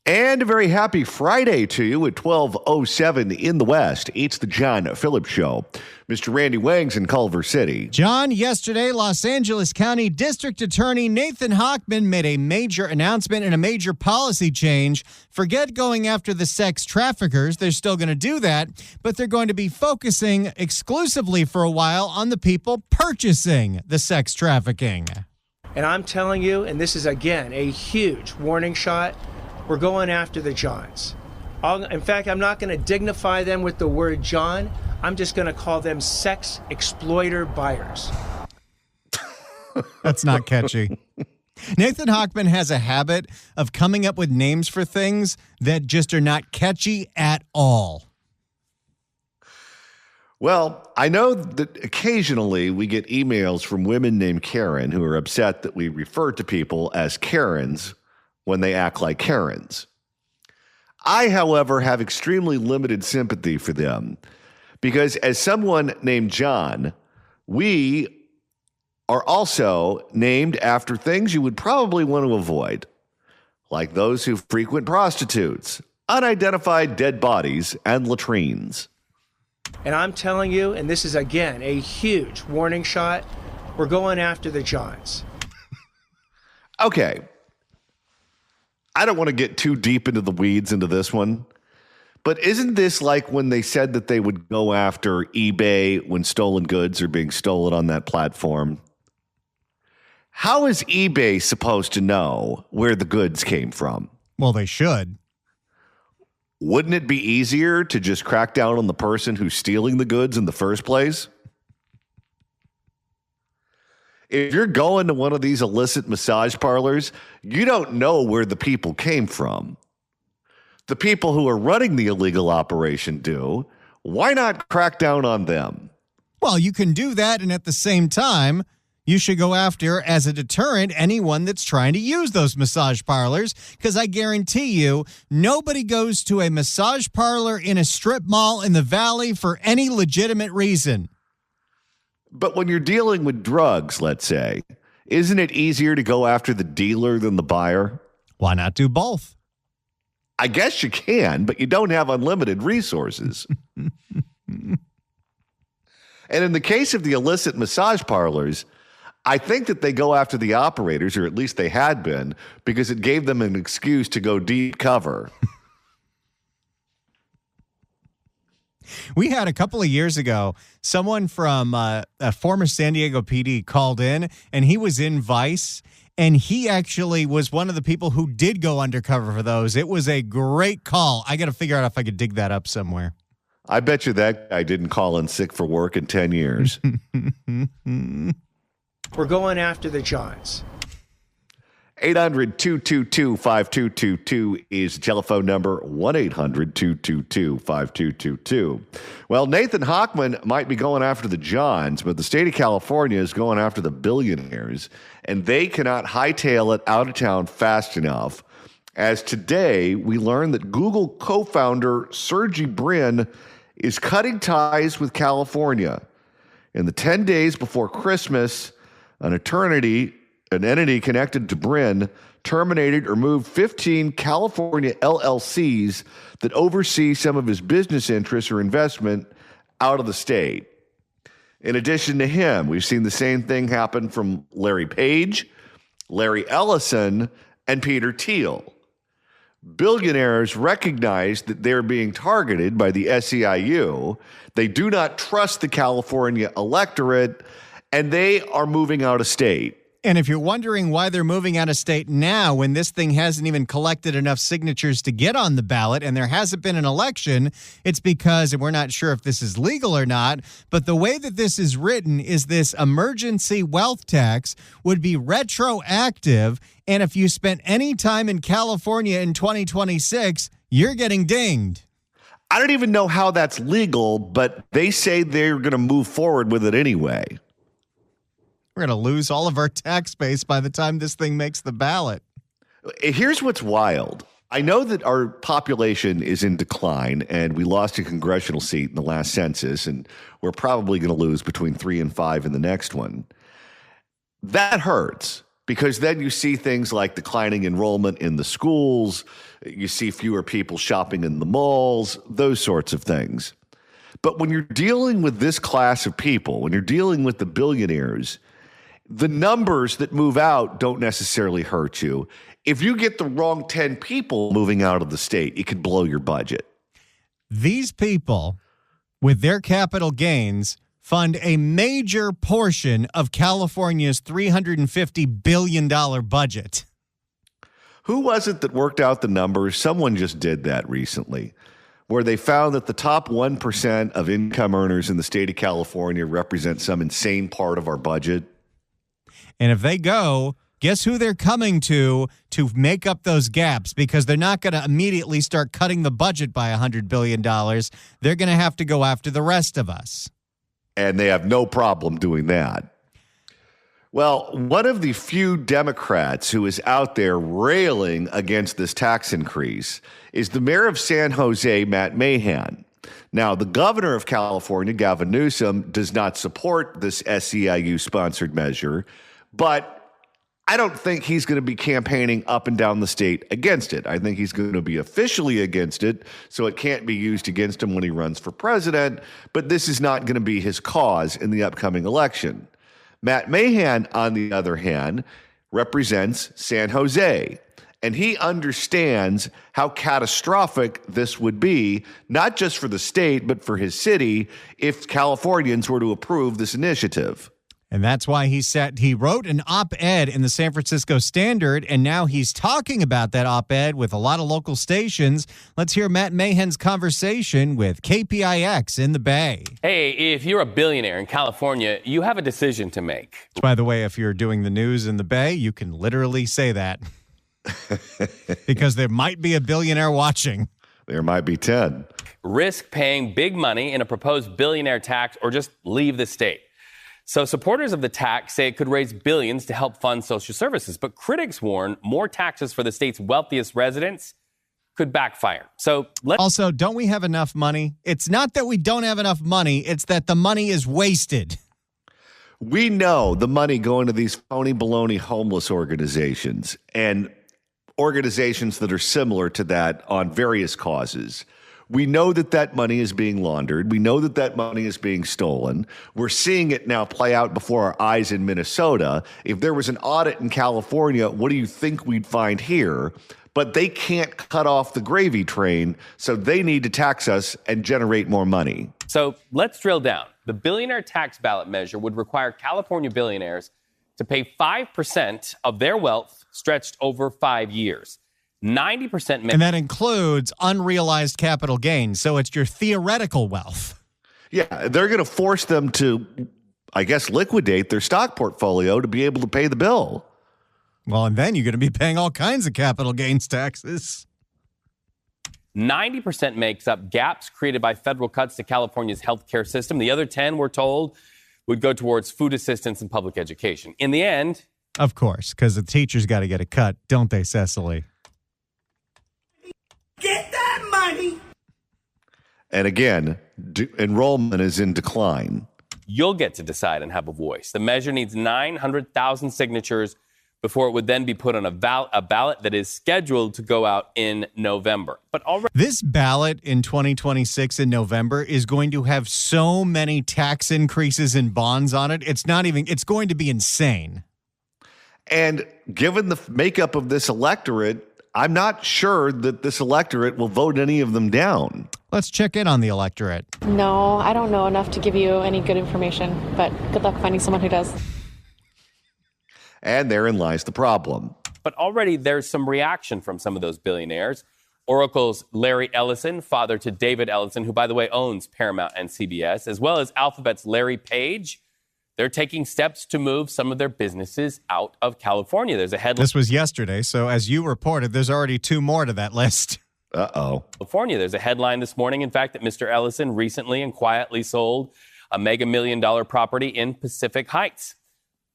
And a very happy Friday to you at 12:07 in the West. It's the John Phillips Show. Mr. Randy Wang's in Culver City. John, yesterday, Los Angeles County District Attorney Nathan Hochman made a major announcement and a major policy change. Forget going after the sex traffickers. They're still going to do that, but they're going to be focusing exclusively for a while on the people purchasing the sex trafficking. And I'm telling you, and this is, again, a huge warning shot, we're going after the Johns. In fact, I'm not going to dignify them with the word John. I'm just going to call them sex exploiter buyers. That's not catchy. Nathan Hochman has a habit of coming up with names for things that just are not catchy at all. Well, I know that occasionally we get emails from women named Karen who are upset that we refer to people as Karens when they act like Karens. I, however, have extremely limited sympathy for them because as someone named John, we are also named after things you would probably want to avoid, like those who frequent prostitutes, unidentified dead bodies, and latrines. And I'm telling you, and this is, again, a huge warning shot, we're going after the Johns. Okay. I don't want to get too deep into the weeds into this one, but isn't this like when they said that they would go after eBay when stolen goods are being stolen on that platform? How is eBay supposed to know where the goods came from? Well, they should. Wouldn't it be easier to just crack down on the person who's stealing the goods in the first place? If you're going to one of these illicit massage parlors, you don't know where the people came from. The people who are running the illegal operation do. Why not crack down on them? Well, you can do that, and at the same time, you should go after, as a deterrent, anyone that's trying to use those massage parlors, because I guarantee you, nobody goes to a massage parlor in a strip mall in the Valley for any legitimate reason. But when you're dealing with drugs, let's say, isn't it easier to go after the dealer than the buyer? Why not do both? I guess you can, but you don't have unlimited resources. And in the case of the illicit massage parlors, I think that they go after the operators, or at least they had been, because it gave them an excuse to go deep cover. We had a couple of years ago, someone from a former San Diego PD called in, and he was in Vice, and he actually was one of the people who did go undercover for those. It was a great call. I got to figure out if I could dig that up somewhere. I bet you that guy didn't call in sick for work in 10 years. We're going after the Johns. 800-222-5222 is the telephone number, 1-800-222-5222. Well, Nathan Hochman might be going after the Johns, but the state of California is going after the billionaires, and they cannot hightail it out of town fast enough. As today, we learned that Google co-founder Sergey Brin is cutting ties with California. In the 10 days before Christmas, an entity connected to Brin terminated or moved 15 California LLCs that oversee some of his business interests or investment out of the state. In addition to him, we've seen the same thing happen from Larry Page, Larry Ellison, and Peter Thiel. Billionaires recognize that they're being targeted by the SEIU. They do not trust the California electorate, and they are moving out of state. And if you're wondering why they're moving out of state now when this thing hasn't even collected enough signatures to get on the ballot and there hasn't been an election, it's because, and we're not sure if this is legal or not, but the way that this is written is this emergency wealth tax would be retroactive, and if you spent any time in California in 2026, you're getting dinged. I don't even know how that's legal, but they say they're going to move forward with it anyway. We're going to lose all of our tax base by the time this thing makes the ballot. Here's what's wild. I know that our population is in decline, and we lost a congressional seat in the last census, and we're probably going to lose between 3 and 5 in the next one. That hurts. because then you see things like declining enrollment in the schools, you see fewer people shopping in the malls, those sorts of things. But when you're dealing with this class of people, when you're dealing with the billionaires, the numbers that move out don't necessarily hurt you. If you get the wrong 10 people moving out of the state, it could blow your budget. These people, with their capital gains, fund a major portion of California's $350 billion budget. Who was it that worked out the numbers? Someone just did that recently, where they found that the top 1% of income earners in the state of California represent some insane part of our budget. And if they go, guess who they're coming to make up those gaps? Because they're not going to immediately start cutting the budget by $100 billion. They're going to have to go after the rest of us. And they have no problem doing that. Well, one of the few Democrats who is out there railing against this tax increase is the mayor of San Jose, Matt Mahan. Now, the governor of California, Gavin Newsom, does not support this SEIU-sponsored measure, but I don't think he's going to be campaigning up and down the state against it. I think he's going to be officially against it, so it can't be used against him when he runs for president, but this is not going to be his cause in the upcoming election. Matt Mahan, on the other hand, represents San Jose, and he understands how catastrophic this would be, not just for the state, but for his city, if Californians were to approve this initiative. And that's why he wrote an op-ed in the San Francisco Standard, and now he's talking about that op-ed with a lot of local stations. Let's hear Matt Mahan's conversation with KPIX in the Bay. Hey, if you're a billionaire in California, you have a decision to make. By the way, if you're doing the news in the Bay, you can literally say that. Because there might be a billionaire watching. There might be 10. Risk paying big money in a proposed billionaire tax or just leave the state. So supporters of the tax say it could raise billions to help fund social services. But critics warn more taxes for the state's wealthiest residents could backfire. Also, don't we have enough money? It's not that we don't have enough money. It's that the money is wasted. We know the money going to these phony baloney homeless organizations and organizations that are similar to that on various causes. We know that that money is being laundered. We know that that money is being stolen. We're seeing it now play out before our eyes in Minnesota. If there was an audit in California, what do you think we'd find here? But they can't cut off the gravy train, so they need to tax us and generate more money. So let's drill down. The billionaire tax ballot measure would require California billionaires to pay 5% of their wealth stretched over 5 years. 90%. And that includes unrealized capital gains. So it's your theoretical wealth. Yeah, they're going to force them to, I guess, liquidate their stock portfolio to be able to pay the bill. Well, and then you're going to be paying all kinds of capital gains taxes. 90% makes up gaps created by federal cuts to California's healthcare system. The other 10, we're told, would go towards food assistance and public education. In the end... Of course, because the teachers got to get a cut, don't they, Cecily? Get that money! And again, enrollment is in decline. You'll get to decide and have a voice. The measure needs 900,000 signatures before it would then be put on a ballot that is scheduled to go out in November. But already, this ballot in 2026 in November is going to have so many tax increases and bonds on it. It's going to be insane. And given the makeup of this electorate, I'm not sure that this electorate will vote any of them down. Let's check in on the electorate. No, I don't know enough to give you any good information, but good luck finding someone who does. And therein lies the problem. But already there's some reaction from some of those billionaires. Oracle's Larry Ellison, father to David Ellison, who, by the way, owns Paramount and CBS, as well as Alphabet's Larry Page. They're taking steps to move some of their businesses out of California. There's a headline. This was yesterday, so as you reported, there's already 2 more to that list. Uh-oh. California. There's a headline this morning, in fact, that Mr. Ellison recently and quietly sold a mega $1 million property in Pacific Heights.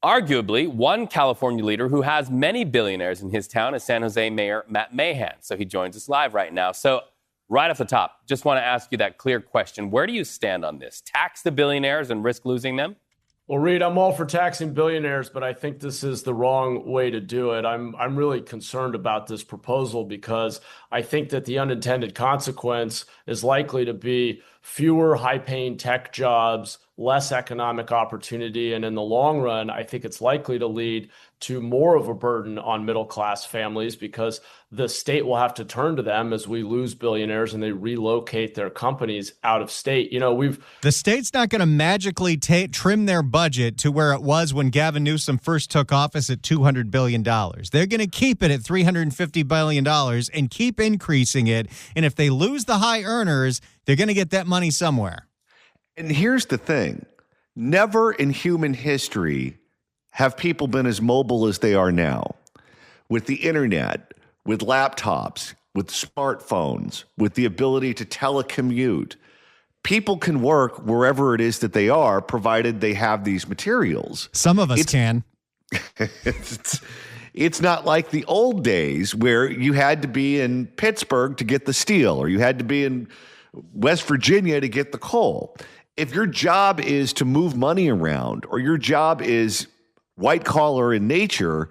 Arguably, one California leader who has many billionaires in his town is San Jose Mayor Matt Mahan. So he joins us live right now. So right off the top, just want to ask you that clear question. Where do you stand on this? Tax the billionaires and risk losing them? Well, Reed, I'm all for taxing billionaires, but I think this is the wrong way to do it. I'm really concerned about this proposal because I think that the unintended consequence is likely to be fewer high-paying tech jobs, less economic opportunity, and in the long run, I think it's likely to lead to more of a burden on middle-class families because the state will have to turn to them as we lose billionaires and they relocate their companies out of state. The state's not going to magically trim their budget to where it was when Gavin Newsom first took office at $200 billion. They're going to keep it at $350 billion and keep increasing it. And if they lose the high earners, they're going to get that money somewhere. And here's the thing. Never in human history have people been as mobile as they are now. With the internet, with laptops, with smartphones, with the ability to telecommute, people can work wherever it is that they are, provided they have these materials. Some of us can. It's not like the old days where you had to be in Pittsburgh to get the steel, or you had to be in West Virginia to get the coal. If your job is to move money around, or your job is white collar in nature,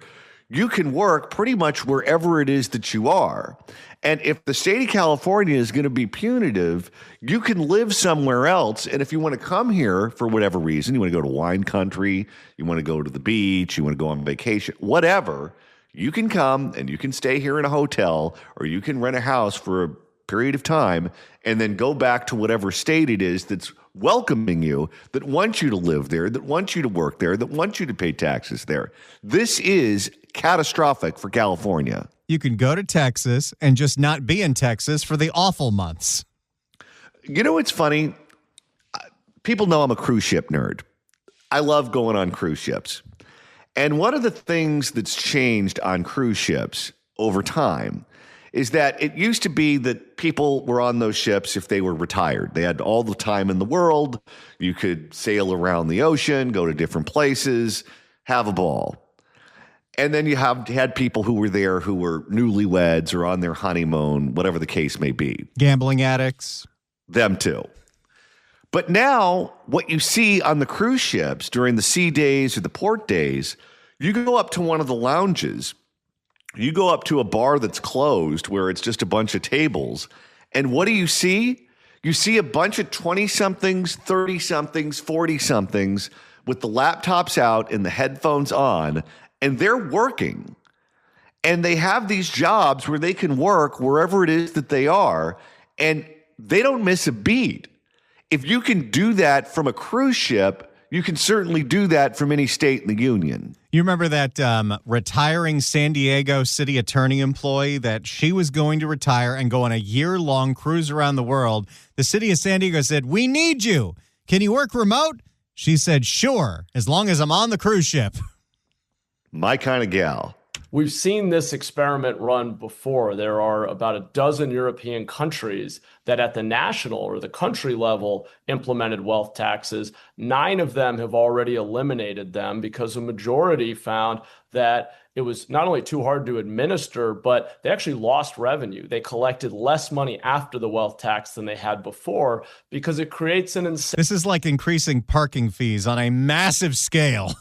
you can work pretty much wherever it is that you are. And if the state of California is going to be punitive, you can live somewhere else. And if you want to come here for whatever reason, you want to go to wine country, you want to go to the beach, you want to go on vacation, whatever, you can come and you can stay here in a hotel, or you can rent a house for a period of time and then go back to whatever state it is that's welcoming you, that wants you to live there, that wants you to work there, that wants you to pay taxes there. This is catastrophic for California. You can go to Texas and just not be in Texas for the awful months. You know what's funny? People know I'm a cruise ship nerd. I love going on cruise ships. And one of the things that's changed on cruise ships over time is that it used to be that people were on those ships if they were retired. They had all the time in the world. You could sail around the ocean, go to different places, have a ball. And then you had people who were there who were newlyweds or on their honeymoon, whatever the case may be. Gambling addicts. Them too. But now what you see on the cruise ships during the sea days or the port days, you go up to one of the lounges, you go up to a bar that's closed where it's just a bunch of tables, and what do you see? You see a bunch of 20-somethings, 30-somethings, 40-somethings with the laptops out and the headphones on, and they're working. And they have these jobs where they can work wherever it is that they are, and they don't miss a beat. If you can do that from a cruise ship, you can certainly do that from any state in the union. You remember that retiring San Diego city attorney employee that she was going to retire and go on a year-long cruise around the world? The city of San Diego said, "We need you. Can you work remote?" She said, "Sure, as long as I'm on the cruise ship." My kind of gal. We've seen this experiment run before. There are about a dozen European countries that at the national or the country level implemented wealth taxes. 9 of them have already eliminated them because a majority found that it was not only too hard to administer, but they actually lost revenue. They collected less money after the wealth tax than they had before because it creates an incentive. This is like increasing parking fees on a massive scale.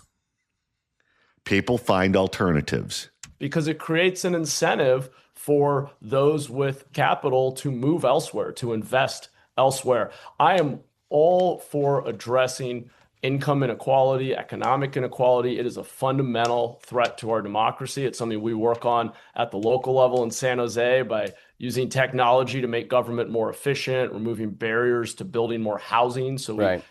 People find alternatives. Because it creates an incentive for those with capital to move elsewhere, to invest elsewhere. I am all for addressing income inequality, economic inequality. It is a fundamental threat to our democracy. It's something we work on at the local level in San Jose by using technology to make government more efficient, removing barriers to building more housing so we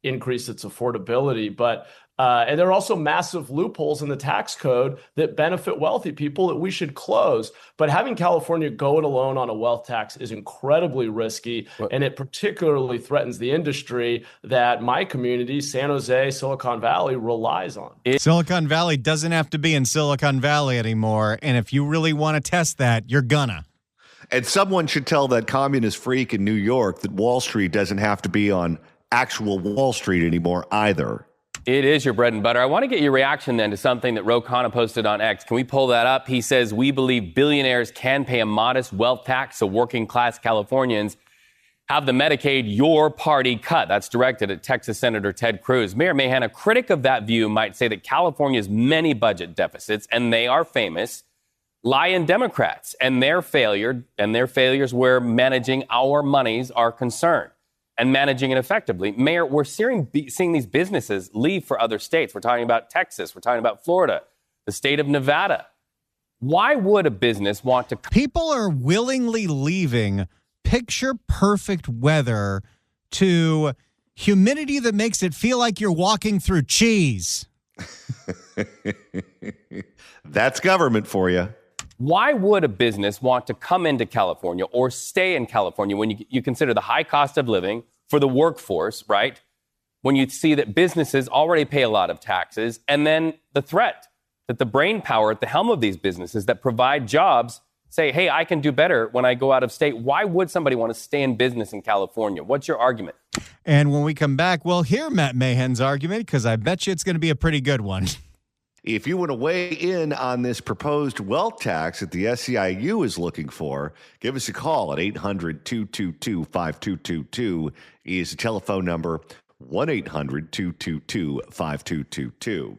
increase its affordability. But and there are also massive loopholes in the tax code that benefit wealthy people that we should close. But having California go it alone on a wealth tax is incredibly risky, and it particularly threatens the industry that my community, San Jose, Silicon Valley, relies on. Silicon Valley doesn't have to be in Silicon Valley anymore, and if you really want to test that, you're gonna. And someone should tell that communist freak in New York that Wall Street doesn't have to be on actual Wall Street anymore either. It is your bread and butter. I want to get your reaction then to something that Ro Khanna posted on X. Can we pull that up? He says, "We believe billionaires can pay a modest wealth tax so working class Californians Have the Medicaid your party cut. That's directed at Texas Senator Ted Cruz. Mayor Mahan, a critic of that view, might say that California's many budget deficits, and they are famous, lie in Democrats and their failures where managing our monies are concerned and managing it effectively. Mayor, we're seeing these businesses leave for other states. We're talking about Texas. We're talking about Florida, the state of Nevada. Why would a business want to... People are willingly leaving picture-perfect weather to humidity that makes it feel like you're walking through cheese. That's government for you. Why would a business want to come into California or stay in California when you consider the high cost of living for the workforce, right? When you see that businesses already pay a lot of taxes, and then the threat that the brain power at the helm of these businesses that provide jobs say, hey, I can do better when I go out of state. Why would somebody want to stay in business in California? What's your argument? And when we come back, we'll hear Matt Mahan's argument, because I bet you it's going to be a pretty good one. If you want to weigh in on this proposed wealth tax that the SEIU is looking for, give us a call at 800-222-5222 is the telephone number, 1-800-222-5222.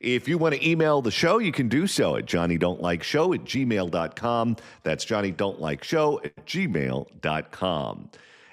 If you want to email the show, you can do so at johnnydon'tlikeshow@gmail.com. That's johnnydon'tlikeshow@gmail.com.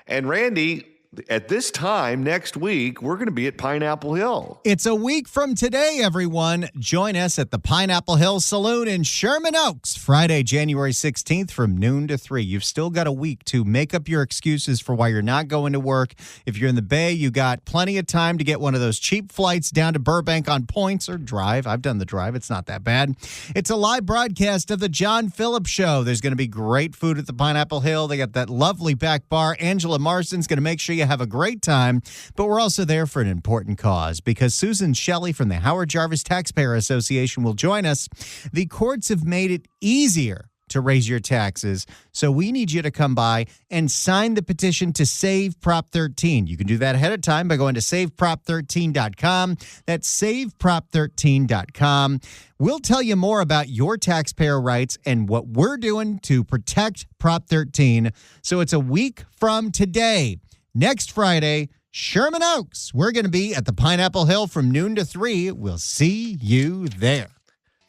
And Randy, at this time next week, we're going to be at Pineapple Hill. It's a week from today, everyone. Join us at the Pineapple Hill Saloon in Sherman Oaks, Friday, January 16th from noon to 3. You've still got a week to make up your excuses for why you're not going to work. If you're in the Bay, you got plenty of time to get one of those cheap flights down to Burbank on points or drive. I've done the drive. It's not that bad. It's a live broadcast of the John Phillips Show. There's going to be great food at the Pineapple Hill. They got that lovely back bar. Angela Marsden's going to make sure you have a great time, but we're also there for an important cause, because Susan Shelley from the Howard Jarvis Taxpayer Association will join us. The courts have made it easier to raise your taxes, so we need you to come by and sign the petition to save Prop 13. You can do that ahead of time by going to saveprop13.com. That's saveprop13.com. We'll tell you more about your taxpayer rights and what we're doing to protect Prop 13. So it's a week from today. Next Friday, Sherman Oaks. We're going to be at the Pineapple Hill from noon to 3. We'll see you there.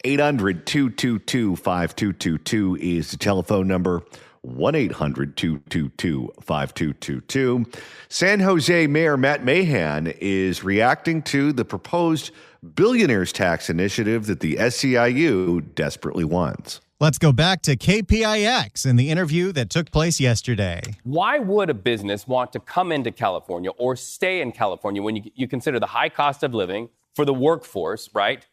800-222-5222 is the telephone number. 1-800-222-5222. San Jose Mayor Matt Mahan is reacting to the proposed billionaires tax initiative that the SEIU desperately wants. Let's go back to KPIX and the interview that took place yesterday. Why would a business want to come into California or stay in California when you consider the high cost of living for the workforce, right?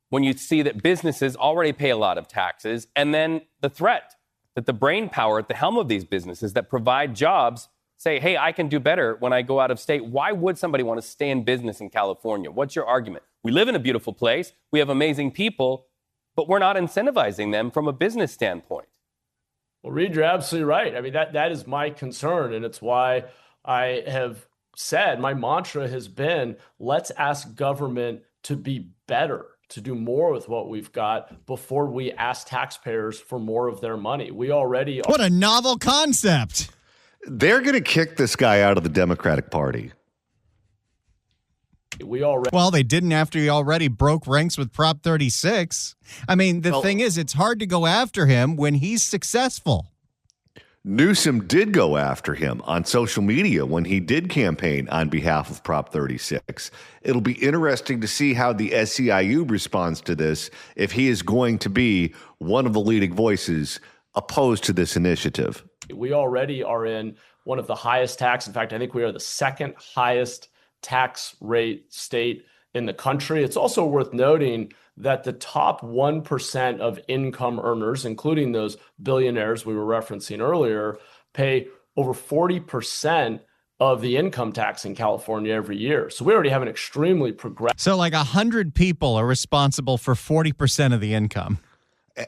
When you see that businesses already pay a lot of taxes, and then the threat that the brain power at the helm of these businesses that provide jobs say, hey, I can do better when I go out of state. Why would somebody want to stay in business in California? What's your argument? We live in a beautiful place. We have amazing people, but we're not incentivizing them from a business standpoint. Well, Reed, you're absolutely right. I mean, that is my concern, and it's why I have said my mantra has been, let's ask government to be better, to do more with what we've got before we ask taxpayers for more of their money. We already are. What a novel concept. They're going to kick this guy out of the Democratic Party. Well, they didn't after he already broke ranks with Prop 36. I mean, the thing is, it's hard to go after him when he's successful. Newsom did go after him on social media when he did campaign on behalf of Prop 36. It'll be interesting to see how the SEIU responds to this, if he is going to be one of the leading voices opposed to this initiative. We already are in one of the highest tax. In fact, I think we are the second highest tax rate state in the country. It's also worth noting that the top 1% of income earners, including those billionaires we were referencing earlier, pay over 40% of the income tax in California every year. So we already have an extremely progressive. So like 100 people are responsible for 40% of the income.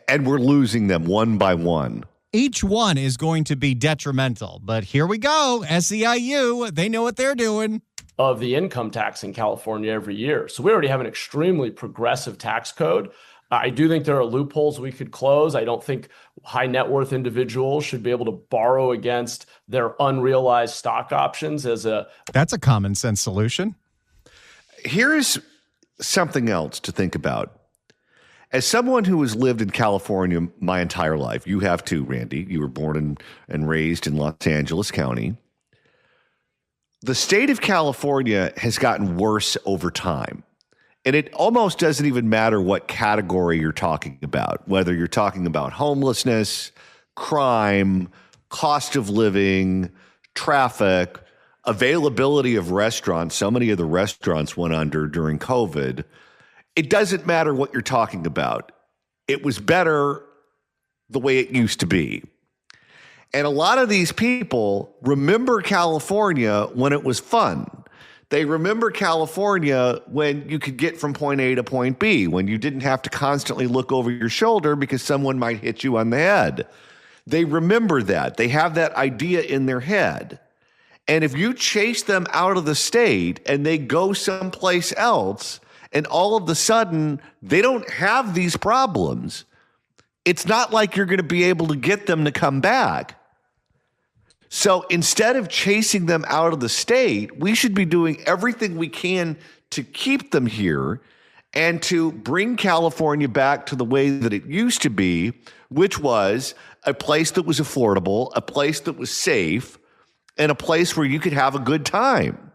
And we're losing them one by one. Each one is going to be detrimental. But here we go. SEIU, they know what they're doing. Of the income tax in California every year. So we already have an extremely progressive tax code. I do think there are loopholes we could close. I don't think high net worth individuals should be able to borrow against their unrealized stock options That's a common sense solution. Here's something else to think about. As someone who has lived in California my entire life, you have too, Randy. You were born and raised in Los Angeles County. The state of California has gotten worse over time. And it almost doesn't even matter what category you're talking about, whether you're talking about homelessness, crime, cost of living, traffic, availability of restaurants. So many of the restaurants went under during COVID. It doesn't matter what you're talking about. It was better the way it used to be. And a lot of these people remember California when it was fun. They remember California when you could get from point A to point B, when you didn't have to constantly look over your shoulder because someone might hit you on the head. They remember that. They have that idea in their head. And if you chase them out of the state and they go someplace else, and all of a sudden they don't have these problems, it's not like you're going to be able to get them to come back. So instead of chasing them out of the state, we should be doing everything we can to keep them here and to bring California back to the way that it used to be, which was a place that was affordable, a place that was safe, and a place where you could have a good time.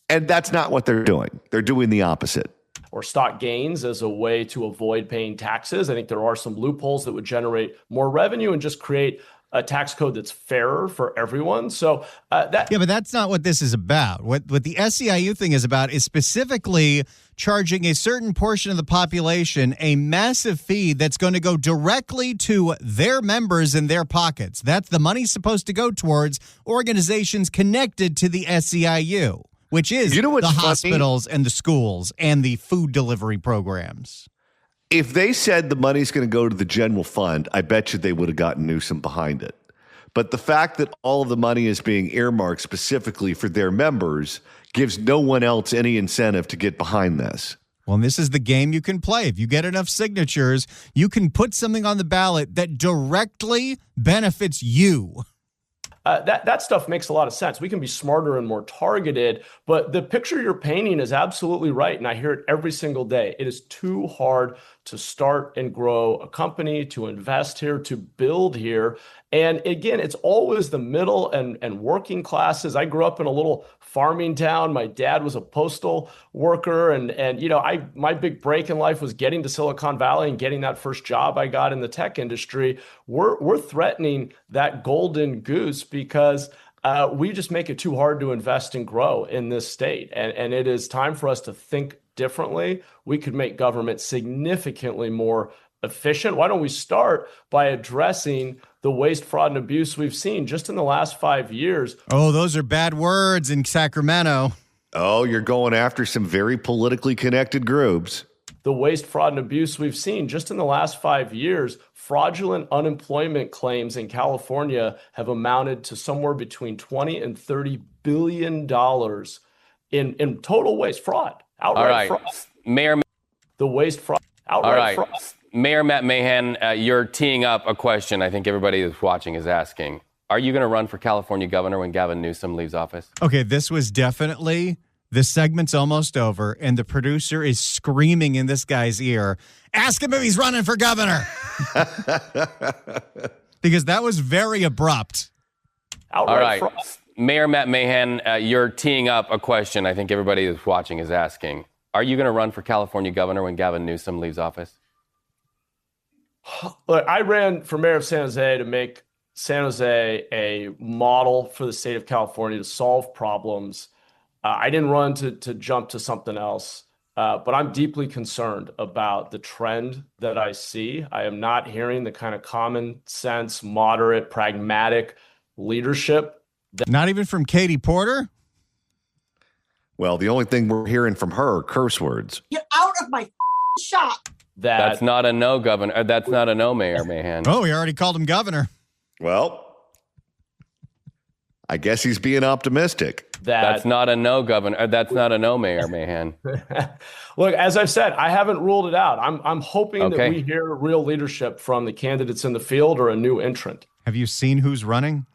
And that's not what they're doing. They're doing the opposite. Or stock gains as a way to avoid paying taxes. I think there are some loopholes that would generate more revenue and just create a tax code that's fairer for everyone. So Yeah, but that's not what this is about. What the SEIU thing is about is specifically charging a certain portion of the population a massive fee that's going to go directly to their members in their pockets. That's the money's supposed to go towards organizations connected to the SEIU, which is the hospitals and the schools and the food delivery programs. If they said the money's going to go to the general fund, I bet you they would have gotten Newsom behind it. But the fact that all of the money is being earmarked specifically for their members gives no one else any incentive to get behind this. Well, and this is the game you can play. If you get enough signatures, you can put something on the ballot that directly benefits you. That stuff makes a lot of sense. We can be smarter and more targeted, but the picture you're painting is absolutely right. And I hear it every single day. It is too hard to start and grow a company, to invest here, to build here. And again, it's always the middle and working classes. I grew up in a little farming town. My dad was a postal worker. And you know, my big break in life was getting to Silicon Valley and getting that first job I got in the tech industry. We're threatening that golden goose because we just make it too hard to invest and grow in this state. And it is time for us to think differently. We could make government significantly more efficient. Why don't we start by addressing the waste, fraud, and abuse we've seen just in the last 5 years? Oh, those are bad words in Sacramento. Oh, you're going after some very politically connected groups. The waste, fraud, and abuse we've seen just in the last 5 years. Fraudulent unemployment claims in California have amounted to somewhere between $20 and $30 billion in total waste fraud. Outright fraud. Mayor, the waste fraud. Outright fraud. Mayor Matt Mahan, you're teeing up a question I think everybody that's watching is asking. Are you going to run for California governor when Gavin Newsom leaves office? Okay, this was definitely, the segment's almost over, and the producer is screaming in this guy's ear, ask him if he's running for governor. Because that was very abrupt. Outright fraud. Mayor Matt Mahan, you're teeing up a question I think everybody that's watching is asking. Are you going to run for California governor when Gavin Newsom leaves office? Look, I ran for mayor of San Jose to make San Jose a model for the state of California to solve problems. I didn't run to jump to something else, but I'm deeply concerned about the trend that I see. I am not hearing the kind of common sense, moderate, pragmatic leadership. Not even from Katie Porter? Well, the only thing we're hearing from her are curse words. Get out of my shop. That's not a no, governor. That's not a no, Mayor Mahan. Oh, we already called him governor. Well, I guess he's being optimistic. That's not a no, Governor. That's not a no, Mayor Mahan. Look, as I've said, I haven't ruled it out. I'm hoping that Okay. we hear real leadership from the candidates in the field or a new entrant. Have you seen who's running?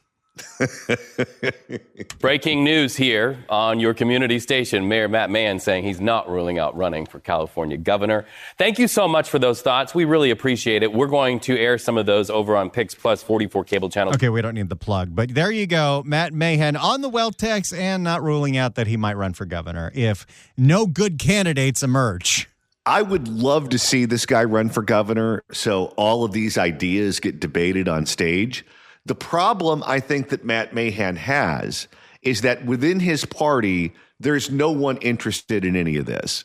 Breaking news here on your community station. Mayor Matt Mahan saying he's not ruling out running for California governor. Thank you so much for those thoughts. We really appreciate it. We're going to air some of those over on Pix Plus 44 cable channels. Okay, we don't need the plug, but there you go. Matt Mahan on the wealth tax and not ruling out that he might run for governor if no good candidates emerge. I would love to see this guy run for governor so all of these ideas get debated on stage. The problem I think that Matt Mahan has is that within his party, there's no one interested in any of this.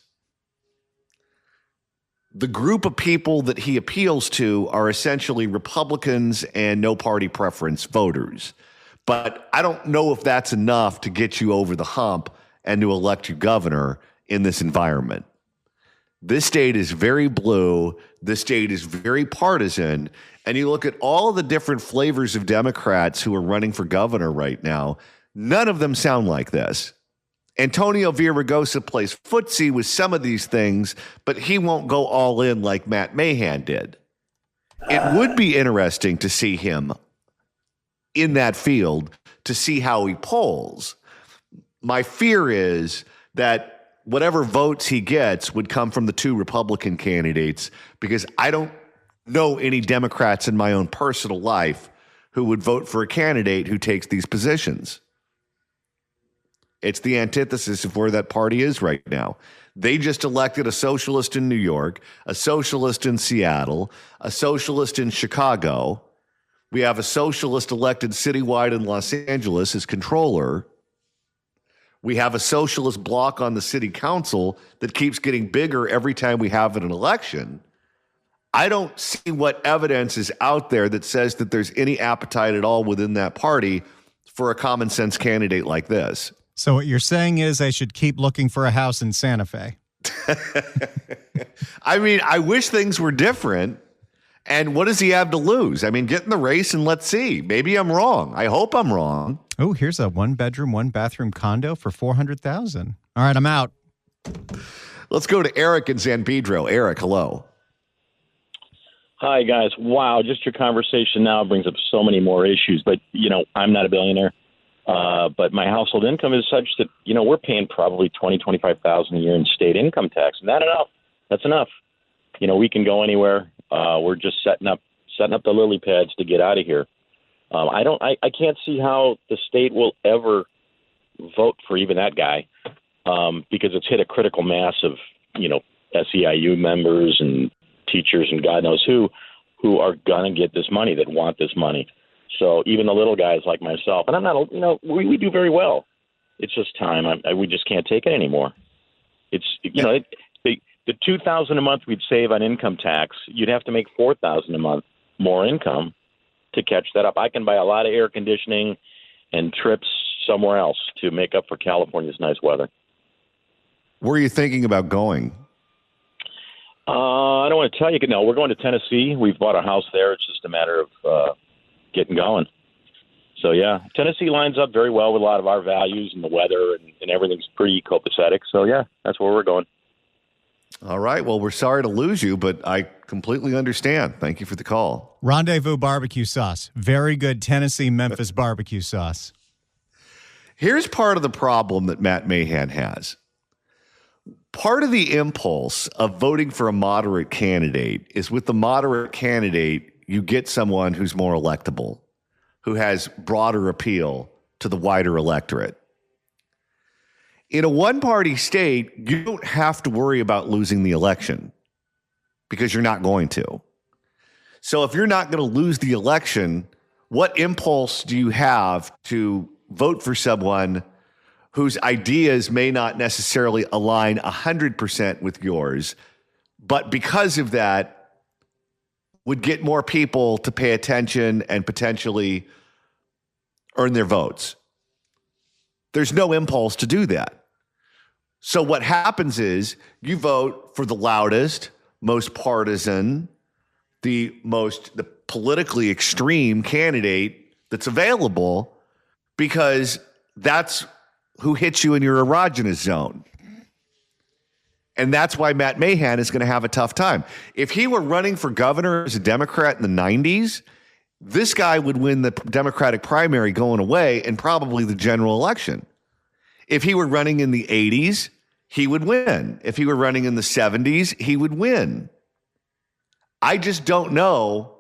The group of people that he appeals to are essentially Republicans and no party preference voters. But I don't know if that's enough to get you over the hump and to elect you governor in this environment. This state is very blue. This state is very partisan. And you look at all the different flavors of Democrats who are running for governor right now, none of them sound like this. Antonio Villaraigosa plays footsie with some of these things, but he won't go all in like Matt Mahan did. It would be interesting to see him in that field to see how he polls. My fear is that whatever votes he gets would come from the two Republican candidates, because I don't know any Democrats in my own personal life who would vote for a candidate who takes these positions. It's the antithesis of where that party is right now. They just elected a socialist in New York, a socialist in Seattle, a socialist in Chicago. We have a socialist elected citywide in Los Angeles as controller. We have a socialist bloc on the city council that keeps getting bigger every time we have an election. I don't see what evidence is out there that says that there's any appetite at all within that party for a common sense candidate like this. So what you're saying is I should keep looking for a house in Santa Fe. I mean, I wish things were different. And what does he have to lose? I mean, get in the race and let's see. Maybe I'm wrong. I hope I'm wrong. Oh, here's a 1-bedroom, 1-bathroom condo for $400,000. All right, I'm out. Let's go to Eric in San Pedro. Eric, hello. Hi, guys. Wow, just your conversation now brings up so many more issues. But, I'm not a billionaire. But my household income is such that, we're paying probably $20,000-$25,000 a year in state income tax. And that's enough. We can go anywhere. We're just setting up the lily pads to get out of here. I can't see how the state will ever vote for even that guy because it's hit a critical mass of, SEIU members and teachers and God knows who are going to get this money, that want this money. So even the little guys like myself, and I'm not, we do very well. It's just time. We just can't take it anymore. It's, the $2,000 a month we'd save on income tax, you'd have to make $4,000 a month more income to catch that up. I can buy a lot of air conditioning and trips somewhere else to make up for California's nice weather. Where are you thinking about going? I don't want to tell you. No, we're going to Tennessee. We've bought a house there. It's just a matter of getting going. So, yeah, Tennessee lines up very well with a lot of our values, and the weather and everything's pretty copacetic. So, yeah, that's where we're going. All right. Well, we're sorry to lose you, but I completely understand. Thank you for the call. Rendezvous barbecue sauce. Very good Tennessee Memphis barbecue sauce. Here's part of the problem that Matt Mahan has. Part of the impulse of voting for a moderate candidate is with the moderate candidate, you get someone who's more electable, who has broader appeal to the wider electorate. In a one-party state, you don't have to worry about losing the election because you're not going to. So if you're not going to lose the election, what impulse do you have to vote for someone whose ideas may not necessarily align 100% with yours, but because of that would get more people to pay attention and potentially earn their votes? There's no impulse to do that. So what happens is you vote for the loudest, most partisan, the politically extreme candidate that's available, because that's who hits you in your erogenous zone. And that's why Matt Mahan is going to have a tough time. If he were running for governor as a Democrat in the 90s, this guy would win the Democratic primary going away and probably the general election. If he were running in the 80s, he would win. If he were running in the 70s, he would win. I just don't know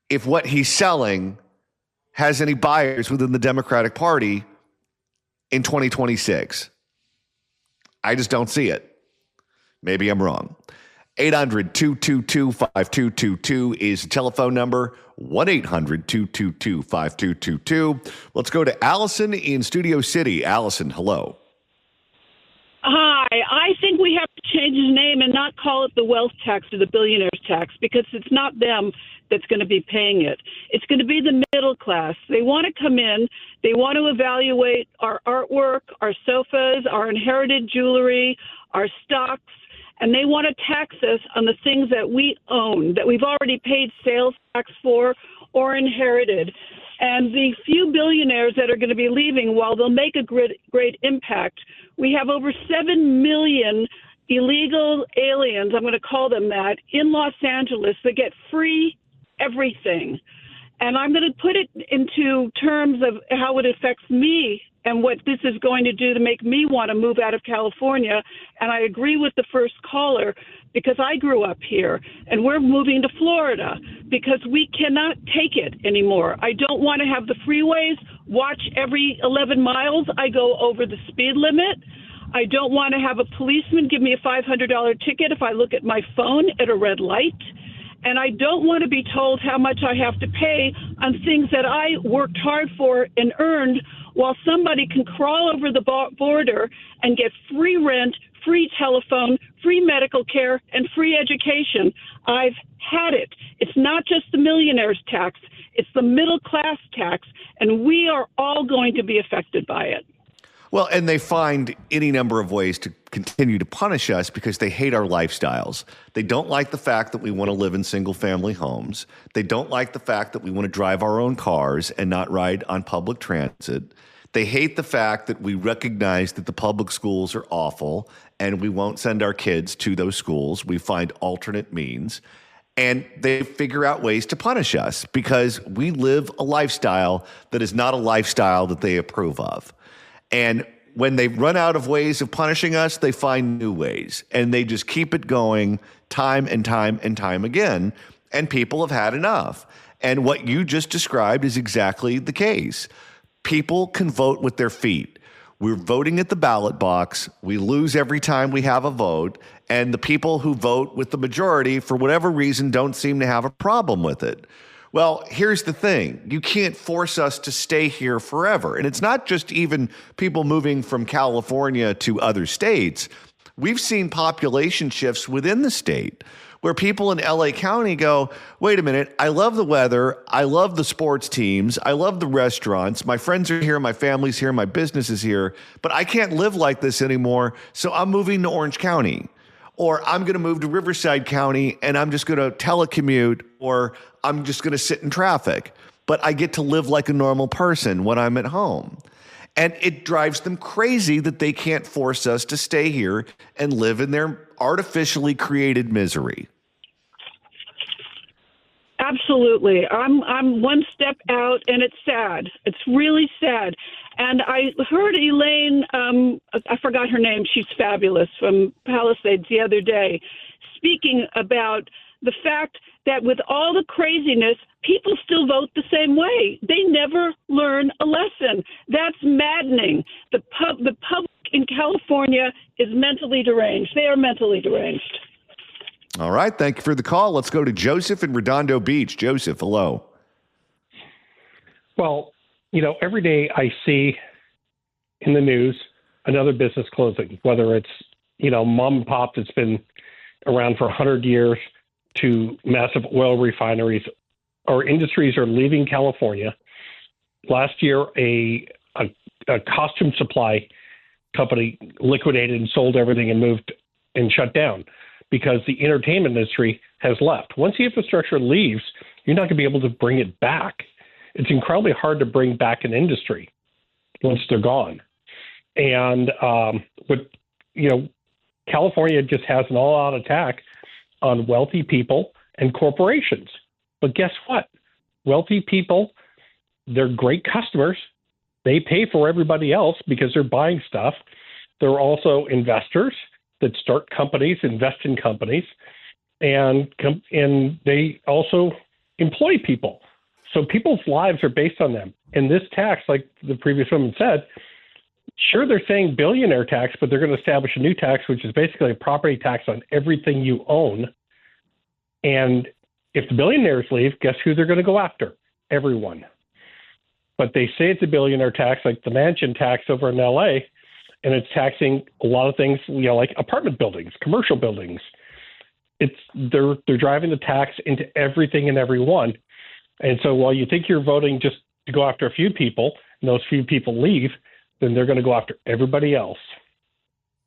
if what he's selling has any buyers within the Democratic Party in 2026. I just don't see it. Maybe I'm wrong. 800-222-5222 is the telephone number. 1-800-222-5222. Let's go to Allison in Studio City. Allison, hello. Hi. I think we have to change his name and not call it the wealth tax or the billionaire's tax, because it's not them that's going to be paying it. It's going to be the middle class. They want to come in. They want to evaluate our artwork, our sofas, our inherited jewelry, our stocks, and they want to tax us on the things that we own, that we've already paid sales tax for or inherited. And the few billionaires that are going to be leaving, while they'll make a great impact, we have over 7 million illegal aliens, I'm going to call them that, in Los Angeles that get free everything. And I'm going to put it into terms of how it affects me and what this is going to do to make me want to move out of California. And I agree with the first caller, because I grew up here and we're moving to Florida because we cannot take it anymore. I don't want to have the freeways watch every 11 miles I go over the speed limit. I don't want to have a policeman give me a $500 ticket if I look at my phone at a red light. And I don't want to be told how much I have to pay on things that I worked hard for and earned, while somebody can crawl over the border and get free rent, free telephone, free medical care, and free education. I've had it. It's not just the millionaire's tax. It's the middle class tax, and we are all going to be affected by it. Well, and they find any number of ways to continue to punish us because they hate our lifestyles. They don't like the fact that we want to live in single-family homes. They don't like the fact that we want to drive our own cars and not ride on public transit. They hate the fact that we recognize that the public schools are awful and we won't send our kids to those schools. We find alternate means. And they figure out ways to punish us because we live a lifestyle that is not a lifestyle that they approve of. And when they run out of ways of punishing us, they find new ways. And they just keep it going time and time and time again. And people have had enough. And what you just described is exactly the case. People can vote with their feet. We're voting at the ballot box. We lose every time we have a vote. And the people who vote with the majority, for whatever reason, don't seem to have a problem with it. Well, here's the thing. You can't force us to stay here forever. And it's not just even people moving from California to other states. We've seen population shifts within the state where people in LA County go, wait a minute, I love the weather. I love the sports teams. I love the restaurants. My friends are here. My family's here. My business is here. But I can't live like this anymore. So I'm moving to Orange County. Or I'm going to move to Riverside County and I'm just going to telecommute, or I'm just going to sit in traffic. But I get to live like a normal person when I'm at home. And it drives them crazy that they can't force us to stay here and live in their artificially created misery. Absolutely. I'm one step out, and it's sad. It's really sad. And I heard Elaine, I forgot her name, she's fabulous, from Palisades the other day, speaking about the fact that with all the craziness, people still vote the same way. They never learn a lesson. That's maddening. The public in California is mentally deranged. They are mentally deranged. All right. Thank you for the call. Let's go to Joseph in Redondo Beach. Joseph, hello. Well, every day I see in the news another business closing, whether it's, mom and pop that's been around for 100 years to massive oil refineries. Our industries are leaving California. Last year, a costume supply company liquidated and sold everything and moved and shut down because the entertainment industry has left. Once the infrastructure leaves, you're not going to be able to bring it back. It's incredibly hard to bring back an industry. once they're gone. And California just has an all-out attack on wealthy people and corporations. But guess what? Wealthy people, they're great customers. They pay for everybody else because they're buying stuff. They're also investors that start companies, invest in companies, and they also employ people. So people's lives are based on them. And this tax, like the previous woman said, sure, they're saying billionaire tax, but they're going to establish a new tax, which is basically a property tax on everything you own. And if the billionaires leave, guess who they're going to go after? Everyone. But they say it's a billionaire tax, like the mansion tax over in LA, and it's taxing a lot of things, like apartment buildings, commercial buildings. They're driving the tax into everything and everyone. And so while you think you're voting just to go after a few people, and those few people leave, then they're going to go after everybody else.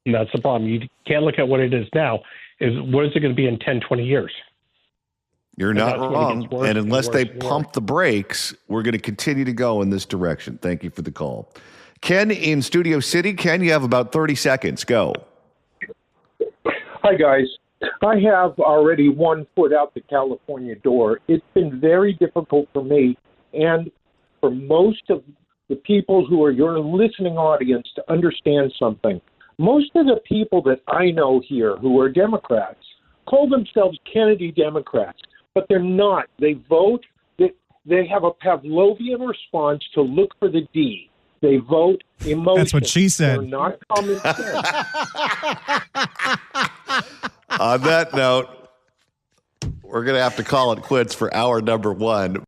And that's the problem. You can't look at what it is now. What is it going to be in 10, 20 years? You're not wrong. And unless they pump the brakes, we're going to continue to go in this direction. Thank you for the call. Ken in Studio City. Ken, you have about 30 seconds. Go. Hi, guys. I have already 1 foot out the California door. It's been very difficult for me and for most of the people who are your listening audience to understand something. Most of the people that I know here who are Democrats call themselves Kennedy Democrats, but they're not. They vote. They have a Pavlovian response to look for the D. They vote emotion. That's what she said. They're not common sense. On that note, we're going to have to call it quits for hour number 1.